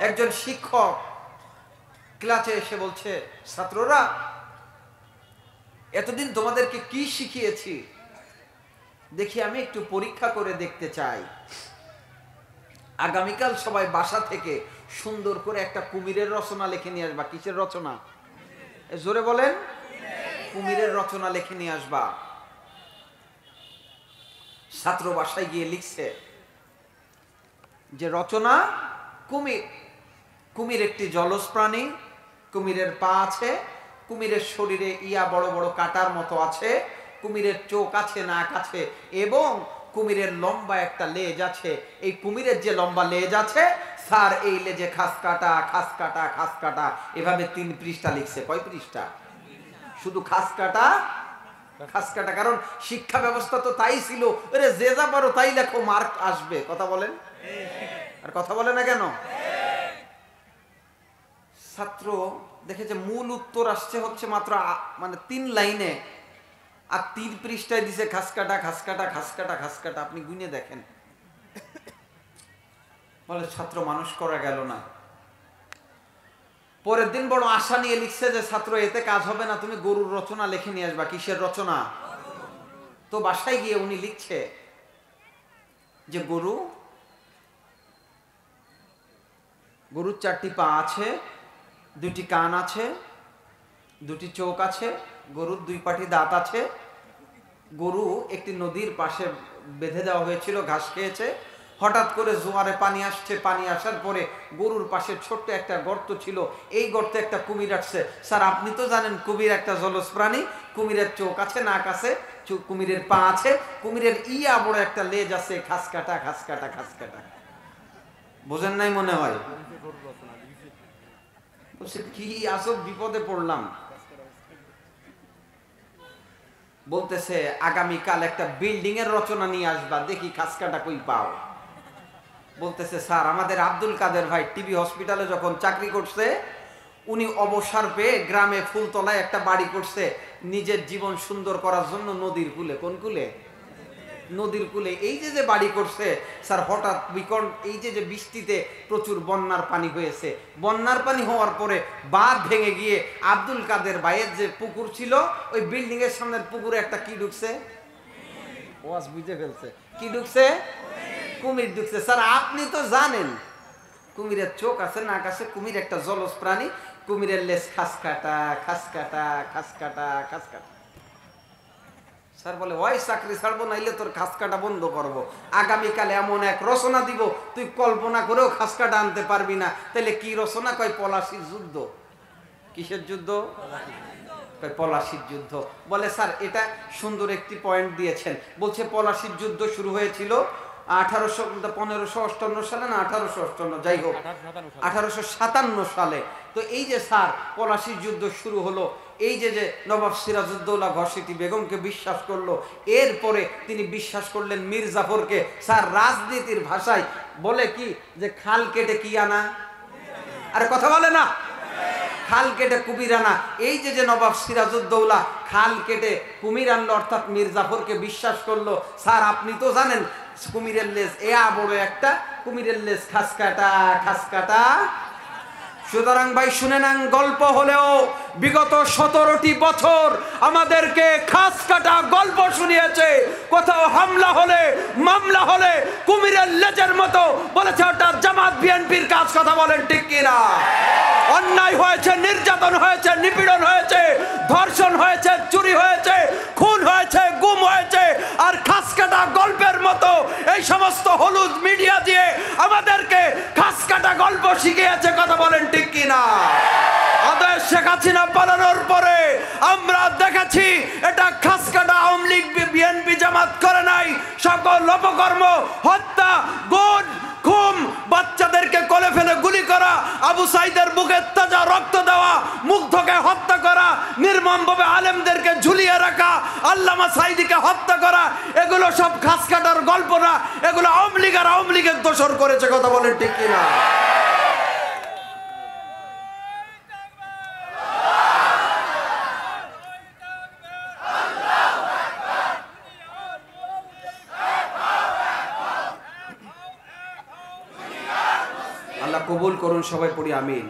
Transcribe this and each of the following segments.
একজন শিক্ষক ক্লাসে এসে বলছে, ছাত্ররা এতদিন তোমাদেরকে কি শিখিয়েছি দেখি আমি একটু পরীক্ষা করে দেখতে চাই। আগামীকাল সবাই বাসা থেকে সুন্দর করে একটা কুমিরের রচনা লিখে নিয়ে আসবা। কিসের রচনা? জোরে বলেন। কুমিরের রচনা লিখে নিয়ে আসবা। ছাত্র বাসায় গিয়ে লিখছে যে রচনা কুমির। কুমির একটি জলজ প্রাণী, কুমিরের পা আছে, কুমিরের শরীরে ইয়া বড় বড় কাটার মতো আছে, কুমিরের চোখ আছে, নাক আছে এবং কুমিরের লম্বা একটা লেজ আছে। এই কুমিরের যে লম্বা লেজ আছে স্যার, এই লেজে খাস কাটা খাস কাটা খাস কাটা, এভাবে 3 পৃষ্ঠা লিখছে। কয় পৃষ্ঠা? শুধু খাস কাটা খাস কাটা। কারণ শিক্ষা ব্যবস্থা তো তাই ছিল, যে যা পারো তাই লেখো, মার্ক আসবে। কথা বলেন। আর কথা বলে না কেন? ছাত্র দেখেছে মূল উত্তর আসছে হচ্ছে মাত্র 3 লাইনে, আর 3 পৃষ্ঠায় দিছে খাস কাটা খাস কাটা খাস কাটা খাস কাটা। আপনি গুনে দেখেন। বলে ছাত্র মানুষ করা গেল না। পরের দিন বড় আশা নিয়ে লিখছে যে ছাত্র এতে কাজ হবে না, তুমি গরুর রচনা লিখে নিয়ে আসবা। কিসের রচনা? তো বাসায় গিয়ে উনি লিখছে যে গরুর 4টি পা আছে, 2টি কান আছে, 2টি চোখ আছে, গরুর 2 পাটি দাঁত আছে। গরু একটি নদীর পাশে বেঁধে দেওয়া হয়েছিল, ঘাস খেয়েছে। হঠাৎ করে জোয়ারে পানি আসছে, পানি আসার পরে গরুর পাশে ছোট্ট একটা গর্ত ছিল, এই গর্তে একটা কুমির আসছে। স্যার আপনি তো জানেন কুমির একটা জলজ প্রাণী, কুমিরের চোখ আছে, নাক আছে, কুমিরের পা আছে, কুমিরের ইয়া বড় একটা লেজ আছে, খাস কাটা খাস কাটা খাস কাটা। বোঝেন নাই মনে হয়? বলছে কি আসব বিপদে পড়লাম। বলতেছে আগামীকাল একটা বিল্ডিং এর রচনা নিয়ে আসবা, দেখি খাস কাটা কই পাও। বলতেছে স্যার আমাদের আব্দুল কাদের ভাই টিবি হসপিটালে যখন চাকরি করছে, উনি অবসর পেয়ে গ্রামে ফুলতলায় একটা বাড়ি করছে নিজের জীবন সুন্দর করার জন্য, নদীর কূলে। কোন কূলে? নদীর কূলে। এই যে বাড়ি করছে স্যার, হঠাৎ এই যে বৃষ্টিতে প্রচুর বন্যার পানি হয়েছে। বন্যার পানি হওয়ার পরে বাঁধ ভেঙে গিয়ে আব্দুল কাদের ভাইয়ের যে পুকুর ছিল, ওই বিল্ডিং এর সামনের পুকুরে একটা কি ঢুকছে? ওয়াজ বুঝে ফেলছে। কি ঢুকছে? কুমির ঢুকছে। স্যার আপনি তো জানেন কুমিরের চোখ আছে, নাক আছে, কুমির একটা জলজ প্রাণী, কুমিরের লেজ খাস কাটা খাস কাটা খাস কাটা খাস কাটা। স্যার বলে ওই চাকরি ছাড়বো, নাইলে তোর খাস কাটা বন্ধ করবো। আগামীকাল এমন এক রচনা দিব তুই কল্পনা করেও খাস কাটা আনতে পারবি না। তাহলে কি রচনা? কয় পলাশির যুদ্ধ। কিসের যুদ্ধ? কয় পলাশির যুদ্ধ। বলে স্যার এটা সুন্দর একটি পয়েন্ট দিয়েছেন। বলছে পলাশির যুদ্ধ শুরু হয়েছিল 1558 সালে না 1858, যাই হোক 1857 সালে। তো এই যে স্যার পলাশির যুদ্ধ শুরু হলো, এই যে নবাব সিরাজউদ্দৌলা ঘসেটি বেগমকে বিশ্বাস করলো, এরপরে তিনি বিশ্বাস করলেন মীর জাফরকে। স্যার রাজনীতির ভাষায় বলে কি যে খাল কেটে কি আনা? আরে কথা বলে না, খাল কেটে কুমির আনা। এই যে নবাব সিরাজউদ্দৌলা খাল কেটে কুমির আনলো, অর্থাৎ মীর জাফরকে বিশ্বাস করলো। স্যার আপনি তো জানেন কুমিরের লেজ এয়া বড় একটা, কুমিরের লেজ খাস কাটা খাস কাটা। সুতরাং ভাই শুনে নেন, গল্প হলেও বিগত 17টি বছর আমাদেরকে খাস কাটা গল্প শুনিয়েছে। কোথাও হামলা হলে মামলা হলে কুমিরের লেজের মতো বলেছে ওটা জামাত বিএনপির কাজ। কথা বলেন ঠিক কিনা? অন্যায় হয়েছে, নির্যাতন হয়েছে, নিপীড়ন হয়েছে, ধর্ষণ হয়েছে, চুরি হয়েছে, খুন হয়েছে, গুম হয়েছে। আর খাস কাটা গল্পের মতো এই সমস্ত হলুদ মিডিয়া দিয়ে আমাদেরকে খাস কাটা গল্প শিখিয়েছে। কথা বলেন ঠিক কিনা? আদেশ শেখ হাসিনা পালানোর পরে আমরা দেখেছি এটা খাস কাটা আওয়ামী লীগ বিএনপি জামাত করে নাই। সকল অপকর্ম, হত্যা, গুম, খুন, বাচ্চাদেরকে কোলে ফেলে গুলি করা, আবু সাইদের বুকে তাজা রক্ত দেওয়া, মুগ্ধকে হত্যা করা, নির্মমভাবে আলেমদেরকে ঝুলিয়ে রাখা, আল্লামা সাইদিকে হত্যা করা, এগুলো সব খাস কাটার গল্প না, এগুলো আওয়ামী লীগ আর আওয়ামী লীগের দোসর করেছে। কথা বলেন ঠিক কিনা? কবুল করুন, সবাই পড়ি আমিন।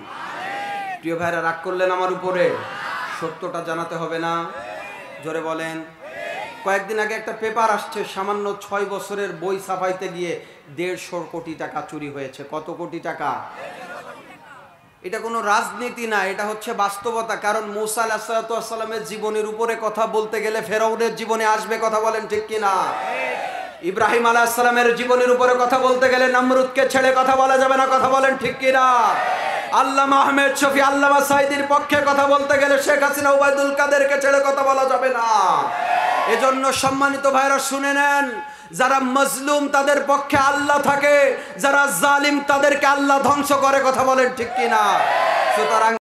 প্রিয় ভাইরা, রাগ করলেন আমার উপরে? সত্যটা জানাতে হবে না? জোরে বলেন। কয়েকদিন আগে একটা পেপার আসছে, সামান্য 6 বছরের বই ছাপাইতে গিয়ে 150 কোটি টাকা চুরি হয়েছে। কত কোটি টাকা? এটা কোনো রাজনীতি না, এটা হচ্ছে বাস্তবতা। কারণ মূসা আলাইহিস সালামের জীবনের উপরে কথা বলতে গেলে ফেরাউনের জীবনে আসবে, কথা বলেন ঠিক কিনা? ইব্রাহিম আলাইহিস সালামের জীবনের উপরে কথা বলতে গেলে নমরুদকে ছেড়ে কথা বলা যাবে না, কথা বলেন ঠিক কিনা? আল্লামা আহমেদ শফি, আল্লামা সাইদির পক্ষে কথা বলতে গেলে শেখ হাসিনা, ওবায়দুল কাদেরকে ছেড়ে কথা বলা যাবে না। এজন্য সম্মানিত ভাইরা শুনে নেন, যারা মজলুম তাদের পক্ষে আল্লাহ থাকে, যারা জালিম তাদেরকে আল্লাহ ধ্বংস করে, কথা বলেন ঠিক কিনা? সুতরাং